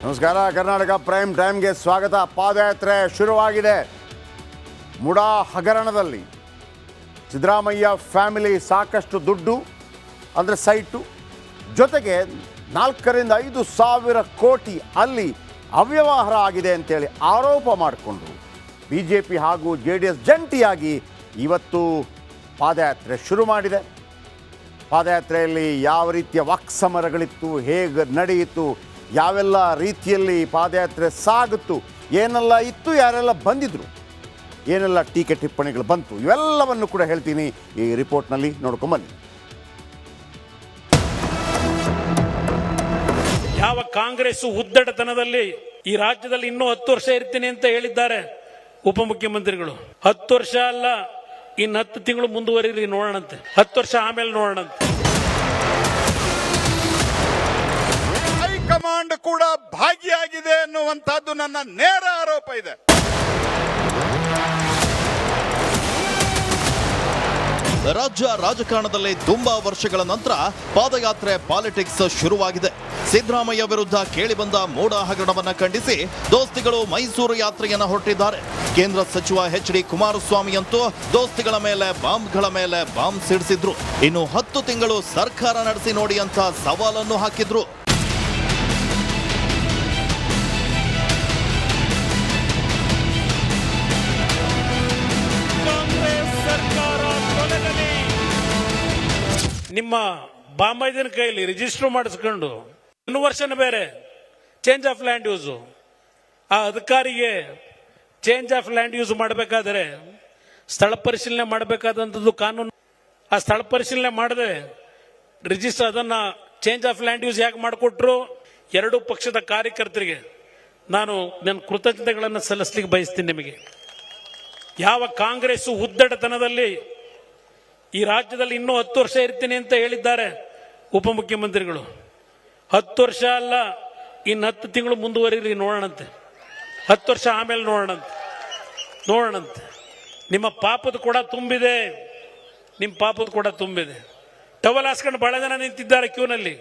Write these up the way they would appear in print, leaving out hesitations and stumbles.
ನಮಸ್ಕಾರ. ಕರ್ನಾಟಕ ಪ್ರೈಮ್ ಟೈಮ್ಗೆ ಸ್ವಾಗತ. ಪಾದಯಾತ್ರೆ ಶುರುವಾಗಿದೆ. ಮುಡಾ ಹಗರಣದಲ್ಲಿ ಸಿದ್ದರಾಮಯ್ಯ ಫ್ಯಾಮಿಲಿ ಸಾಕಷ್ಟು ದುಡ್ಡು ಅಂದರೆ ಸೈಟು ಜೊತೆಗೆ 4ರಿಂದ 5 ಸಾವಿರ ಕೋಟಿ ಅಲ್ಲಿ ಅವ್ಯವಹಾರ ಆಗಿದೆ ಅಂತೇಳಿ ಆರೋಪ ಮಾಡಿಕೊಂಡು BJP ಹಾಗೂ JDS ಜಂಟಿಯಾಗಿ ಇವತ್ತು ಪಾದಯಾತ್ರೆ ಶುರು ಮಾಡಿದೆ. ಪಾದಯಾತ್ರೆಯಲ್ಲಿ ಯಾವ ರೀತಿಯ ವಾಕ್ಸಮರಗಳಿತ್ತು, ಹೇಗೆ ನಡೆಯಿತು, ಯಾವೆಲ್ಲ ರೀತಿಯಲ್ಲಿ ಪಾದಯಾತ್ರೆ ಸಾಗಿತ್ತು, ಏನೆಲ್ಲ ಇತ್ತು, ಯಾರೆಲ್ಲ ಬಂದಿದ್ದರು, ಏನೆಲ್ಲ ಟೀಕೆ ಟಿಪ್ಪಣಿಗಳು ಬಂತು, ಇವೆಲ್ಲವನ್ನು ಕೂಡ ಹೇಳ್ತೀನಿ ಈ ರಿಪೋರ್ಟ್ನಲ್ಲಿ. ನೋಡ್ಕೊಂಬನ್ನಿ. ಯಾವ ಕಾಂಗ್ರೆಸ್ ಉದ್ದಟತನದಲ್ಲಿ ಈ ರಾಜ್ಯದಲ್ಲಿ ಇನ್ನೂ 10 ವರ್ಷ ಇರ್ತೀನಿ ಅಂತ ಹೇಳಿದ್ದಾರೆ ಉಪಮುಖ್ಯಮಂತ್ರಿಗಳು. 10 ವರ್ಷ ಅಲ್ಲ, ಇನ್ನು 10 ತಿಂಗಳು ಮುಂದುವರಿರಿ, ನೋಡೋಣಂತೆ. 10 ವರ್ಷ ಆಮೇಲೆ ನೋಡೋಣಂತೆ. ಹೈಕಮಾಂಡ್ ಕೂಡ ಭಾಗಿಯಾಗಿದೆ ಅನ್ನುವಂತಹದ್ದು ನನ್ನ ನೇರ ಆರೋಪ ಇದೆ. ರಾಜ್ಯ ರಾಜಕಾರಣದಲ್ಲಿ ತುಂಬಾ ವರ್ಷಗಳ ನಂತರ ಪಾದಯಾತ್ರೆ ಪಾಲಿಟಿಕ್ಸ್ ಶುರುವಾಗಿದೆ. ಸಿದ್ದರಾಮಯ್ಯ ವಿರುದ್ಧ ಕೇಳಿಬಂದ ಮೂಡ ಹಗರಣವನ್ನ ಖಂಡಿಸಿ ದೋಸ್ತಿಗಳು ಮೈಸೂರು ಯಾತ್ರೆಯನ್ನ ಹೊರಟಿದ್ದಾರೆ. ಕೇಂದ್ರ ಸಚಿವ HD ಕುಮಾರಸ್ವಾಮಿ ಅಂತೂ ದೋಸ್ತಿಗಳ ಮೇಲೆ ಬಾಂಬ್ ಸಿಡಿಸಿದ್ರು. ಇನ್ನು 10 ತಿಂಗಳು ಸರ್ಕಾರ ನಡೆಸಿ ನೋಡಿ ಅಂತ ಸವಾಲನ್ನು ಹಾಕಿದ್ರು. ನಿಮ್ಮ ಬಾಂಬೈದಿನ ಕೈಯಲ್ಲಿ ರಿಜಿಸ್ಟರ್ ಮಾಡಿಸ್ಕೊಂಡು 1 ವರ್ಷನ ಬೇರೆ ಚೇಂಜ್ ಆಫ್ ಲ್ಯಾಂಡ್ ಯೂಸ್, ಆ ಅಧಿಕಾರಿಗೆ ಚೇಂಜ್ ಆಫ್ ಲ್ಯಾಂಡ್ ಯೂಸ್ ಮಾಡಬೇಕಾದ್ರೆ ಸ್ಥಳ ಪರಿಶೀಲನೆ ಮಾಡಬೇಕಾದಂಥದ್ದು ಕಾನೂನು. ಆ ಸ್ಥಳ ಪರಿಶೀಲನೆ ಮಾಡದೆ ರಿಜಿಸ್ಟರ್ ಅದನ್ನ ಚೇಂಜ್ ಆಫ್ ಲ್ಯಾಂಡ್ ಯೂಸ್ ಯಾಕೆ ಮಾಡಿಕೊಟ್ರು? 2 ಪಕ್ಷದ ಕಾರ್ಯಕರ್ತರಿಗೆ ನಾನು ನನ್ನ ಕೃತಜ್ಞತೆಗಳನ್ನು ಸಲ್ಲಿಸಲಿಕ್ಕೆ ಬಯಸ್ತೀನಿ. ನಿಮಗೆ ಯಾವ ಕಾಂಗ್ರೆಸ್ ಉದ್ದಟತನದಲ್ಲಿ ಈ ರಾಜ್ಯದಲ್ಲಿ ಇನ್ನೂ 10 ವರ್ಷ ಇರ್ತೀನಿ ಅಂತ ಹೇಳಿದ್ದಾರೆ ಉಪಮುಖ್ಯಮಂತ್ರಿಗಳು. 10 ವರ್ಷ ಅಲ್ಲ, ಇನ್ನು 10 ತಿಂಗಳು ಮುಂದುವರಿರಿ, ನೋಡೋಣಂತೆ. 10 ವರ್ಷ ಆಮೇಲೆ ನೋಡೋಣಂತೆ. ನಿಮ್ಮ ಪಾಪದ ಕೂಡ ತುಂಬಿದೆ, ಟವಲ್ ಹಾಸ್ಕೊಂಡು ಬಹಳ ಜನ ನಿಂತಿದ್ದಾರೆ ಕ್ಯೂನಲ್ಲಿ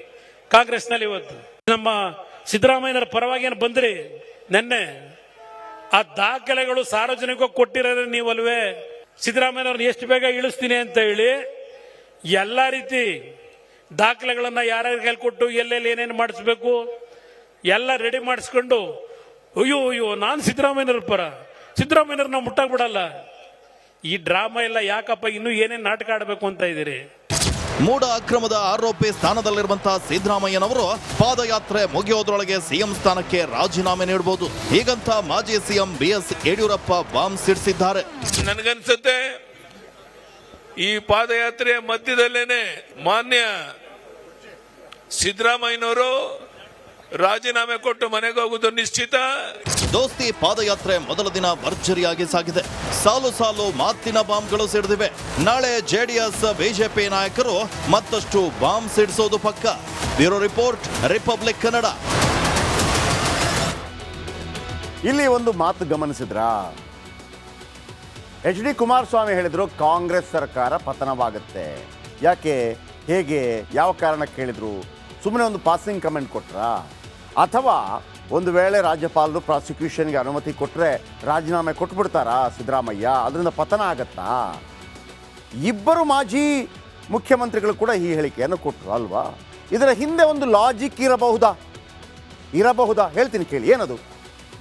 ಕಾಂಗ್ರೆಸ್ನಲ್ಲಿ. ಇವತ್ತು ನಮ್ಮ ಸಿದ್ದರಾಮಯ್ಯನವರ ಪರವಾಗಿ ಏನು ಬಂದ್ರಿ ನೆನ್ನೆ, ಆ ದಾಖಲೆಗಳು ಸಾರ್ವಜನಿಕವಾಗಿ ಕೊಟ್ಟಿರೋದ್ರೆ ನೀವಲ್ವೇ? ಸಿದ್ದರಾಮಯ್ಯನವ್ರನ್ನ ಎಷ್ಟು ಬೇಗ ಇಳಿಸ್ತೀನಿ ಅಂತ ಹೇಳಿ ಎಲ್ಲ ರೀತಿ ದಾಖಲೆಗಳನ್ನ ಯಾರ್ಯಾರು ಹೇಳ್ಕೊಟ್ಟು ಎಲ್ಲೆಲ್ಲಿ ಏನೇನು ಮಾಡಿಸ್ಬೇಕು ಎಲ್ಲ ರೆಡಿ ಮಾಡಿಸ್ಕೊಂಡು ಅಯ್ಯೋ ನಾನು ಸಿದ್ದರಾಮಯ್ಯನವ್ರ ಪರ, ಸಿದ್ದರಾಮಯ್ಯನವ್ರ ನಾವು ಮುಟ್ಟಾಕ್ ಬಿಡಲ್ಲ. ಈ ಡ್ರಾಮಾ ಎಲ್ಲ ಯಾಕಪ್ಪ? ಇನ್ನೂ ಏನೇನು ನಾಟಕ ಆಡಬೇಕು ಅಂತ ಇದ್ದೀರಿ? ಮೂಡ ಅಕ್ರಮದ ಆರೋಪಿ ಸ್ಥಾನದಲ್ಲಿರುವಂತಹ ಸಿದ್ದರಾಮಯ್ಯನವರು ಪಾದಯಾತ್ರೆ ಮುಗಿಯೋದ್ರೊಳಗೆ CM ಸ್ಥಾನಕ್ಕೆ ರಾಜೀನಾಮೆ ನೀಡಬಹುದು. ಹೀಗಂತ ಮಾಜಿ CM BS ಯಡಿಯೂರಪ್ಪ ಬಾಂಬ್ ಸಿಡಿಸಿದ್ದಾರೆ. ನನಗನ್ಸುತ್ತೆ ಈ ಪಾದಯಾತ್ರೆಯ ಮಧ್ಯದಲ್ಲೇನೆ ಮಾನ್ಯ ಸಿದ್ದರಾಮಯ್ಯನವರು ರಾಜೀನಾಮೆ ಕೊಟ್ಟು ಮನೆಗೆ ಹೋಗುವುದು ನಿಶ್ಚಿತ. ದೋಸ್ತಿ ಪಾದಯಾತ್ರೆ ಮೊದಲ ದಿನ ಭರ್ಜರಿಯಾಗಿ ಸಾಗಿದೆ. ಸಾಲು ಮಾತಿನ ಬಾಂಬ್ಗಳು ಸಿಡಿದಿವೆ. ನಾಳೆ JDS BJP ನಾಯಕರು ಮತ್ತಷ್ಟು ಬಾಂಬ್ ಸಿಡಿಸೋದು ಪಕ್ಕ. Bureau report, republic Kannada. ಇಲ್ಲಿ ಒಂದು ಮಾತು ಗಮನಿಸಿದ್ರಾ? HD ಕುಮಾರಸ್ವಾಮಿ ಹೇಳಿದ್ರು ಕಾಂಗ್ರೆಸ್ ಸರ್ಕಾರ ಪತನವಾಗುತ್ತೆ. ಯಾಕೆ, ಹೇಗೆ, ಯಾವ ಕಾರಣಕ್ಕೆ ಹೇಳಿದ್ರು? ಸುಮ್ಮನೆ ಒಂದು ಪಾಸಿಂಗ್ ಕಮೆಂಟ್ ಕೊಟ್ರಾ? ಅಥವಾ ಒಂದು ವೇಳೆ ರಾಜ್ಯಪಾಲರು ಪ್ರಾಸಿಕ್ಯೂಷನ್ಗೆ ಅನುಮತಿ ಕೊಟ್ಟರೆ ರಾಜೀನಾಮೆ ಕೊಟ್ಬಿಡ್ತಾರಾ ಸಿದ್ದರಾಮಯ್ಯ? ಅದರಿಂದ ಪತನ ಆಗತ್ತಾ? ಇಬ್ಬರು ಮಾಜಿ ಮುಖ್ಯಮಂತ್ರಿಗಳು ಕೂಡ ಈ ಹೇಳಿಕೆಯನ್ನು ಕೊಟ್ಟರು ಅಲ್ವಾ? ಇದರ ಹಿಂದೆ ಒಂದು ಲಾಜಿಕ್ ಇರಬಹುದಾ? ಹೇಳ್ತೀನಿ ಕೇಳಿ. ಏನದು?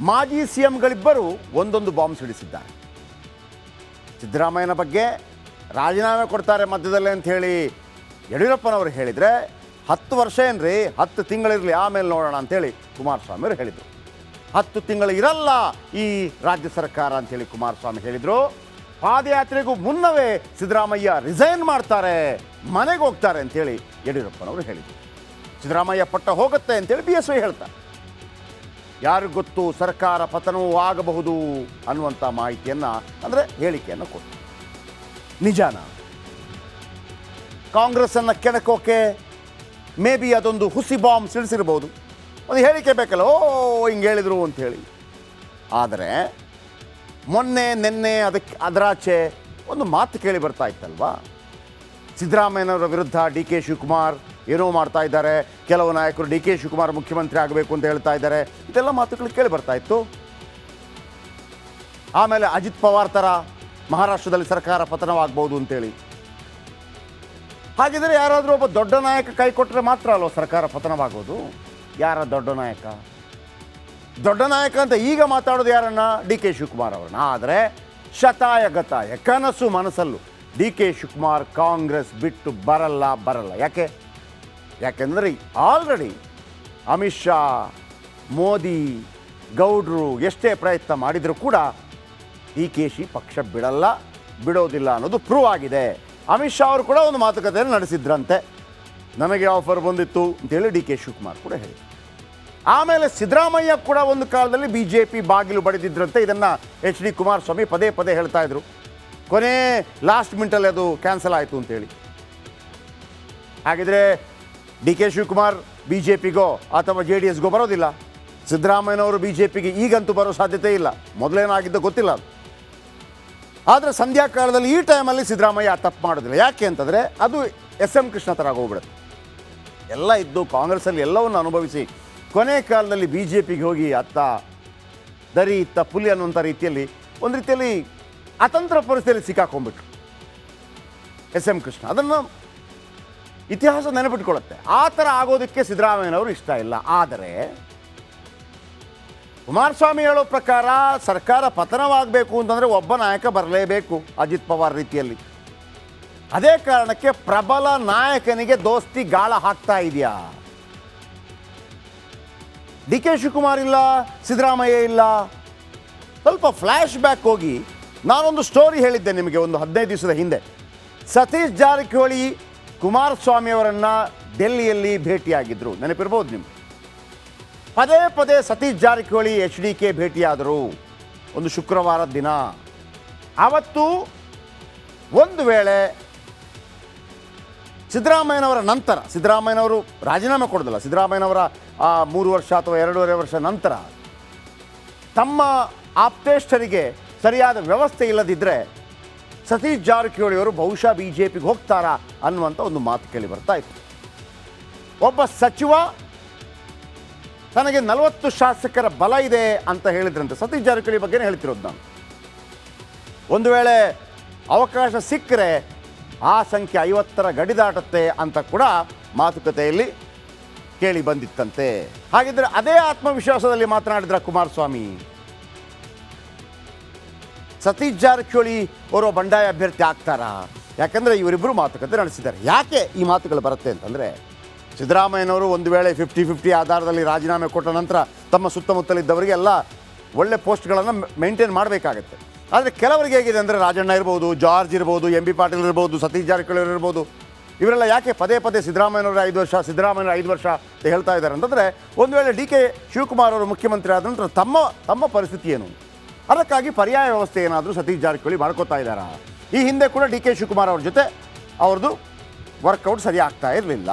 ಮಾಜಿ CMಗಳಿಬ್ಬರು ಒಂದೊಂದು ಬಾಂಬ್ ಸಿಡಿಸಿದ್ದಾರೆ. ಸಿದ್ದರಾಮಯ್ಯನ ಬಗ್ಗೆ ರಾಜೀನಾಮೆ ಕೊಡ್ತಾರೆ ಮಧ್ಯದಲ್ಲೇ ಅಂತ ಹೇಳಿ ಯಡಿಯೂರಪ್ಪನವರು ಹೇಳಿದರೆ 10 ವರ್ಷ ಏನ್ರಿ, 10 ತಿಂಗಳಿರಲಿ ಆಮೇಲೆ ನೋಡೋಣ ಅಂತೇಳಿ ಕುಮಾರಸ್ವಾಮಿ ಅವರು ಹೇಳಿದರು. 10 ತಿಂಗಳು ಇರಲ್ಲ ಈ ರಾಜ್ಯ ಸರ್ಕಾರ ಅಂತೇಳಿ ಕುಮಾರಸ್ವಾಮಿ ಹೇಳಿದರು. ಪಾದಯಾತ್ರೆಗೂ ಮುನ್ನವೇ ಸಿದ್ದರಾಮಯ್ಯ ರಿಸೈನ್ ಮಾಡ್ತಾರೆ, ಮನೆಗೆ ಹೋಗ್ತಾರೆ ಅಂತೇಳಿ ಯಡಿಯೂರಪ್ಪನವರು ಹೇಳಿದರು. ಸಿದ್ದರಾಮಯ್ಯ ಪಟ್ಟ ಹೋಗುತ್ತೆ ಅಂತೇಳಿ BSY ಹೇಳ್ತಾರೆ. ಯಾರಿಗೂ ಗೊತ್ತು, ಸರ್ಕಾರ ಪತನವೂ ಆಗಬಹುದು ಅನ್ನುವಂಥ ಮಾಹಿತಿಯನ್ನು, ಅಂದರೆ ಹೇಳಿಕೆಯನ್ನು ಕೊಟ್ಟರು. ನಿಜಾನ? ಕಾಂಗ್ರೆಸ್ಸನ್ನು ಕೆಣಕೋಕೆ ಮೇ ಬಿ ಅದೊಂದು ಹುಸಿ ಬಾಂಬ್ ಸಿಡಿಸಿರ್ಬೋದು. ಒಂದು ಹೇಳಿಕೆ ಬೇಕಲ್ಲ, ಹಿಂಗೆ ಹೇಳಿದರು ಅಂಥೇಳಿ. ಆದರೆ ನಿನ್ನೆ ಅದರಾಚೆ ಒಂದು ಮಾತು ಕೇಳಿ ಬರ್ತಾ ಇತ್ತಲ್ವಾ? ಸಿದ್ದರಾಮಯ್ಯನವರ ವಿರುದ್ಧ ಡಿ ಕೆ ಶಿವಕುಮಾರ್ ಏನೋ ಮಾಡ್ತಾ ಇದ್ದಾರೆ, ಕೆಲವು ನಾಯಕರು ಡಿ ಕೆ ಶಿವಕುಮಾರ್ ಮುಖ್ಯಮಂತ್ರಿ ಆಗಬೇಕು ಅಂತ ಹೇಳ್ತಾ ಇದ್ದಾರೆ, ಇದೆಲ್ಲ ಮಾತುಗಳು ಕೇಳಿ ಬರ್ತಾ ಇತ್ತು. ಆಮೇಲೆ ಅಜಿತ್ ಪವಾರ್ ಥರ ಮಹಾರಾಷ್ಟ್ರದಲ್ಲಿ ಸರ್ಕಾರ ಪತನವಾಗ್ಬೋದು ಅಂತೇಳಿ. ಹಾಗಿದ್ರೆ ಯಾರಾದರೂ ಒಬ್ಬ ದೊಡ್ಡ ನಾಯಕ ಕೈ ಕೊಟ್ಟರೆ ಮಾತ್ರ ಅಲ್ವ ಸರ್ಕಾರ ಪತನವಾಗೋದು? ಯಾರ ದೊಡ್ಡ ನಾಯಕ? ದೊಡ್ಡ ನಾಯಕ ಅಂತ ಈಗ ಮಾತಾಡೋದು ಯಾರನ್ನ? ಡಿ ಕೆ ಶಿವಕುಮಾರ್ ಅವ್ರನ್ನ. ಆದರೆ ಶತಾಯ ಗತಾಯ ಕನಸು ಮನಸ್ಸಲ್ಲೂ ಡಿ ಕೆ ಶಿವಕುಮಾರ್ ಕಾಂಗ್ರೆಸ್ ಬಿಟ್ಟು ಬರಲ್ಲ. ಯಾಕೆಂದರೆ ಆಲ್ರೆಡಿ ಅಮಿತ್ ಶಾ, ಮೋದಿ, ಗೌಡ್ರು ಎಷ್ಟೇ ಪ್ರಯತ್ನ ಮಾಡಿದರೂ ಕೂಡ ಡಿ ಕೆ ಶಿ ಪಕ್ಷ ಬಿಡೋದಿಲ್ಲ ಅನ್ನೋದು ಪ್ರೂವ್ ಆಗಿದೆ. ಅಮಿತ್ ಶಾ ಅವರು ಕೂಡ ಒಂದು ಮಾತುಕತೆಯನ್ನು ನಡೆಸಿದ್ರಂತೆ, ನನಗೆ ಆಫರ್ ಬಂದಿತ್ತು ಅಂತೇಳಿ ಡಿ ಕೆ ಶಿವಕುಮಾರ್ ಕೂಡ ಹೇಳಿ. ಆಮೇಲೆ ಸಿದ್ದರಾಮಯ್ಯ ಕೂಡ ಒಂದು ಕಾಲದಲ್ಲಿ BJP ಬಾಗಿಲು ಬಡಿದಿದ್ರಂತೆ. ಇದನ್ನು ಎಚ್ ಡಿ ಕುಮಾರಸ್ವಾಮಿ ಪದೇ ಹೇಳ್ತಾ ಇದ್ರು. ಕೊನೆ ಲಾಸ್ಟ್ ಮಿನಿಟಲ್ಲಿ ಅದು ಕ್ಯಾನ್ಸಲ್ ಆಯಿತು ಅಂತೇಳಿ. ಹಾಗಿದ್ರೆ ಡಿ ಕೆ ಶಿವಕುಮಾರ್ BJPಗೋ ಅಥವಾ JDSಗೋ ಬರೋದಿಲ್ಲ. ಸಿದ್ದರಾಮಯ್ಯನವರು BJPಗೆ ಈಗಂತೂ ಬರೋ ಸಾಧ್ಯತೆ ಇಲ್ಲ, ಮೊದಲೇನಾಗಿದ್ದೋ ಗೊತ್ತಿಲ್ಲ ಅದು. ಆದರೆ ಸಂಧ್ಯಾ ಕಾಲದಲ್ಲಿ ಈ ಟೈಮಲ್ಲಿ ಸಿದ್ದರಾಮಯ್ಯ ತಪ್ಪು ಮಾಡೋದಿಲ್ಲ. ಯಾಕೆ ಅಂತಂದರೆ ಅದು SM ಕೃಷ್ಣ ಥರ ಆಗೋಗ್ಬಿಡುತ್ತೆ. ಎಲ್ಲ ಇದ್ದು ಕಾಂಗ್ರೆಸ್ಸಲ್ಲಿ ಎಲ್ಲವನ್ನು ಅನುಭವಿಸಿ ಕೊನೆ ಕಾಲದಲ್ಲಿ BJPಗೆ ಹೋಗಿ ಅತ್ತ ದರಿ ಇತ್ತ ಪುಲಿ ಅನ್ನುವಂಥ ರೀತಿಯಲ್ಲಿ ಒಂದು ರೀತಿಯಲ್ಲಿ ಅತಂತ್ರ ಪರಿಸ್ಥಿತಿಯಲ್ಲಿ ಸಿಕ್ಕಾಕೊಂಡ್ಬಿಟ್ರು SM ಕೃಷ್ಣ. ಅದನ್ನು ಇತಿಹಾಸ ನೆನಪಿಟ್ಕೊಳ್ಳುತ್ತೆ. ಆ ಥರ ಆಗೋದಕ್ಕೆ ಸಿದ್ದರಾಮಯ್ಯನವರು ಇಷ್ಟ ಇಲ್ಲ. ಆದರೆ ಕುಮಾರಸ್ವಾಮಿ ಹೇಳೋ ಪ್ರಕಾರ ಸರ್ಕಾರ ಪತನವಾಗಬೇಕು ಅಂತಂದರೆ ಒಬ್ಬ ನಾಯಕ ಬರಲೇಬೇಕು, ಅಜಿತ್ ಪವಾರ್ ರೀತಿಯಲ್ಲಿ. ಅದೇ ಕಾರಣಕ್ಕೆ ಪ್ರಬಲ ನಾಯಕನಿಗೆ ದೋಸ್ತಿ ಗಾಳ ಹಾಕ್ತಾ ಇದೆಯಾ? ಡಿ ಕೆ ಶಿವಕುಮಾರ್ ಇಲ್ಲ, ಸಿದ್ದರಾಮಯ್ಯ ಇಲ್ಲ. ಸ್ವಲ್ಪ ಫ್ಲ್ಯಾಶ್ ಬ್ಯಾಕ್ ಹೋಗಿ ನಾನೊಂದು ಸ್ಟೋರಿ ಹೇಳಿದ್ದೆ ನಿಮಗೆ ಒಂದು 15 ದಿವಸದ ಹಿಂದೆ. ಸತೀಶ್ ಜಾರಕಿಹೊಳಿ ಕುಮಾರಸ್ವಾಮಿ ಅವರನ್ನು ಡೆಲ್ಲಿಯಲ್ಲಿ ಭೇಟಿಯಾಗಿದ್ದರು, ನೆನಪಿರ್ಬೋದು ನಿಮಗೆ. ಪದೇ ಸತೀಶ್ ಜಾರಕಿಹೊಳಿ HDK ಭೇಟಿಯಾದರು ಒಂದು ಶುಕ್ರವಾರದ ದಿನ. ಆವತ್ತು ಒಂದು ವೇಳೆ ಸಿದ್ದರಾಮಯ್ಯನವರ ನಂತರ, ಸಿದ್ದರಾಮಯ್ಯನವರು ರಾಜೀನಾಮೆ ಕೊಡೋದಿಲ್ಲ, ಸಿದ್ದರಾಮಯ್ಯನವರ 3 ವರ್ಷ ಅಥವಾ 2.5 ವರ್ಷ ನಂತರ ತಮ್ಮ ಆಪ್ತೇಷ್ಟರಿಗೆ ಸರಿಯಾದ ವ್ಯವಸ್ಥೆ ಇಲ್ಲದಿದ್ದರೆ ಸತೀಶ್ ಜಾರಕಿಹೊಳಿ ಅವರು ಬಹುಶಃ BJPಗೆ ಹೋಗ್ತಾರಾ ಅನ್ನುವಂಥ ಒಂದು ಮಾತು ಕೇಳಿ ಬರ್ತಾ ಇತ್ತು. ಒಬ್ಬ ಸಚಿವ ತನಗೆ 40 ಶಾಸಕರ ಬಲ ಇದೆ ಅಂತ ಹೇಳಿದ್ರಂತೆ. ಸತೀಶ್ ಜಾರಕಿಹೊಳಿ ಬಗ್ಗೆನೇ ಹೇಳ್ತಿರೋದು ನಾನು. ಒಂದು ವೇಳೆ ಅವಕಾಶ ಸಿಕ್ಕರೆ ಆ ಸಂಖ್ಯೆ 50ರ ಗಡಿ ದಾಟುತ್ತೆ ಅಂತ ಕೂಡ ಮಾತುಕತೆಯಲ್ಲಿ ಕೇಳಿ ಬಂದಿತ್ತಂತೆ. ಹಾಗಿದ್ರೆ ಅದೇ ಆತ್ಮವಿಶ್ವಾಸದಲ್ಲಿ ಮಾತನಾಡಿದ್ರ ಕುಮಾರಸ್ವಾಮಿ. ಸತೀಶ್ ಜಾರಕಿಹೊಳಿ ಅವರು ಬಂಡಾಯ ಅಭ್ಯರ್ಥಿ ಆಗ್ತಾರಾ? ಯಾಕಂದರೆ ಇವರಿಬ್ಬರು ಮಾತುಕತೆ ನಡೆಸಿದ್ದಾರೆ. ಯಾಕೆ ಈ ಮಾತುಗಳು ಬರುತ್ತೆ ಅಂತಂದರೆ, ಸಿದ್ದರಾಮಯ್ಯನವರು ಒಂದು ವೇಳೆ 50-50 ಆಧಾರದಲ್ಲಿ ರಾಜೀನಾಮೆ ಕೊಟ್ಟ ನಂತರ ತಮ್ಮ ಸುತ್ತಮುತ್ತಲಿದ್ದವರಿಗೆಲ್ಲ ಒಳ್ಳೆ ಪೋಸ್ಟ್ಗಳನ್ನು ಮೇಂಟೈನ್ ಮಾಡಬೇಕಾಗತ್ತೆ. ಆದರೆ ಕೆಲವರಿಗೆ ಹೇಗಿದೆ ಅಂದರೆ, ರಾಜಣ್ಣ ಇರ್ಬೋದು, ಜಾರ್ಜ್ ಇರ್ಬೋದು, MB ಪಾಟೀಲ್ ಇರ್ಬೋದು, ಸತೀಶ್ ಜಾರಕಿಹೊಳಿ ಇರ್ಬೋದು, ಇವರೆಲ್ಲ ಯಾಕೆ ಪದೇ ಸಿದ್ದರಾಮಯ್ಯನವರು 5 ವರ್ಷ, ಸಿದ್ದರಾಮಯ್ಯನವರು 5 ವರ್ಷ ಅಂತ ಹೇಳ್ತಾ ಇದ್ದಾರೆ ಅಂತಂದರೆ, ಒಂದು ವೇಳೆ ಡಿ ಕೆ ಶಿವಕುಮಾರ್ ಅವರು ಮುಖ್ಯಮಂತ್ರಿ ಆದ ನಂತರ ತಮ್ಮ ಪರಿಸ್ಥಿತಿ ಏನು? ಅದಕ್ಕಾಗಿ ಪರ್ಯಾಯ ವ್ಯವಸ್ಥೆ ಏನಾದರೂ ಸತೀಶ್ ಜಾರಕಿಹೊಳಿ ಮಾಡ್ಕೋತಾ ಇದ್ದಾರಾ? ಈ ಹಿಂದೆ ಕೂಡ ಡಿ ಕೆ ಶಿವಕುಮಾರ್ ಅವ್ರ ಜೊತೆ ಅವ್ರದ್ದು ವರ್ಕೌಟ್ ಸರಿ ಆಗ್ತಾ ಇರಲಿಲ್ಲ.